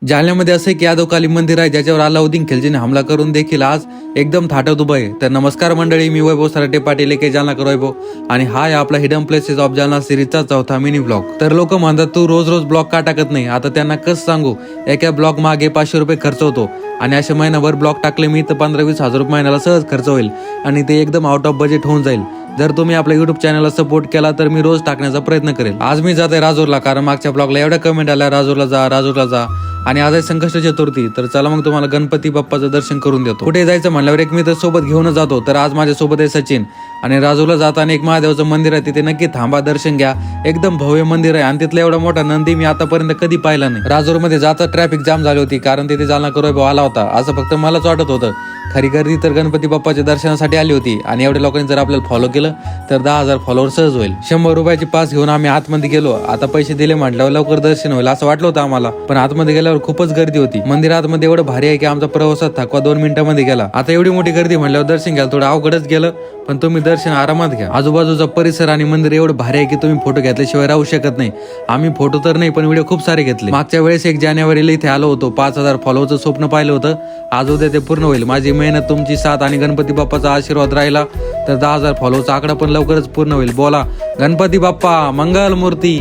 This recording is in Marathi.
जालन्यामध्ये असं एक यादवकाली मंदिर आहे ज्याच्यावर अलाउद्दीन खिलजीने हमला करून देखील आज एकदम थाटत उभं आहे. तर नमस्कार मंडळी, मी वैभव सराटे पाटील के जालना कर वैभव आणि हा आहे आपला हिडन प्लेसेस ऑफ जालना सिरीजचा चौथा मिनी ब्लॉग. तर लोक म्हणतात तू रोज रोज ब्लॉग का टाकत नाही. आता त्यांना कसं सांगू, एका ब्लॉग मागे 500 रुपये खर्च होतो आणि अशा महिनाभर ब्लॉग टाकले मी तर 15-20 हजार रुपये महिन्याला सहज खर्च होईल आणि ते एकदम आउट ऑफ बजेट होऊन जाईल. जर तुम्ही आपल्या युट्यूब चॅनलला सपोर्ट केला तर मी रोज टाकण्याचा प्रयत्न करेल. आज मी जाते राजूरला, कारण मागच्या ब्लॉगला एवढ्या कमेंट आल्या राजूरला जा आणि आज आहे संकष्ट चतुर्थी. तर चला मग तुम्हाला गणपती बाप्पाचं दर्शन करून देतो. कुठे जायचं म्हणल्यावर एक मित्र सोबत घेऊन जातो. तर आज माझ्या सोबत आहे सचिन आणि राजूरला जाताना एक महादेवाचं मंदिर आहे, तिथे नक्की थांबा, दर्शन घ्या. एकदम भव्य मंदिर आहे आणि तिथला एवढा मोठा नंदी मी आतापर्यंत कधी पाहिला नाही. राजूरमध्ये जाता ट्रॅफिक जाम झाली होती कारण तिथे जालना करोय आला होता असं फक्त मलाच वाटत होतं. खरी गर्दी तर गणपती बाप्पाच्या दर्शनासाठी आली होती आणि एवढ्या लोकांनी जर आपल्याला फॉलो केलं तर 10,000 फॉलोअर सहज होईल. 100 रुपयाची पास घेऊन आम्ही आतमध्ये गेलो. आता पैसे दिले म्हटल्यावर लवकर दर्शन होईल असं वाटलं होतं आम्हाला, पण आतमध्ये गेल्यावर खूपच गर्दी होती. मंदिरात एवढं भारी आहे की आमचा प्रवासात थकवा 2 मिनिटांमध्ये गेला. आता एवढी मोठी गर्दी म्हटल्यावर दर्शन घ्यायला थोडं अवघडच गेलं, पण तुम्ही दर्शन आरामात घ्या. आजूबाजूचा परिसर आणि मंदिर एवढं भारी आहे की तुम्ही फोटो घेतल्याशिवाय राहू शकत नाही. आम्ही फोटो तर नाही पण व्हिडिओ खूप सारे घेतले. मागच्या वेळेस 1 जानेवारीला इथे आलो होतो, 5,000 फॉलोअरचं स्वप्न पाहिलं होतं. आज उद्या ते पूर्ण होईल. माझी मेहनत, तुमची साथ आणि गणपती बाप्पाचा आशीर्वाद राहिला तर 10,000 फॉलोअरचा आकडा पण लवकरच पूर्ण होईल. बोला गणपती बाप्पा मंगल मूर्ती.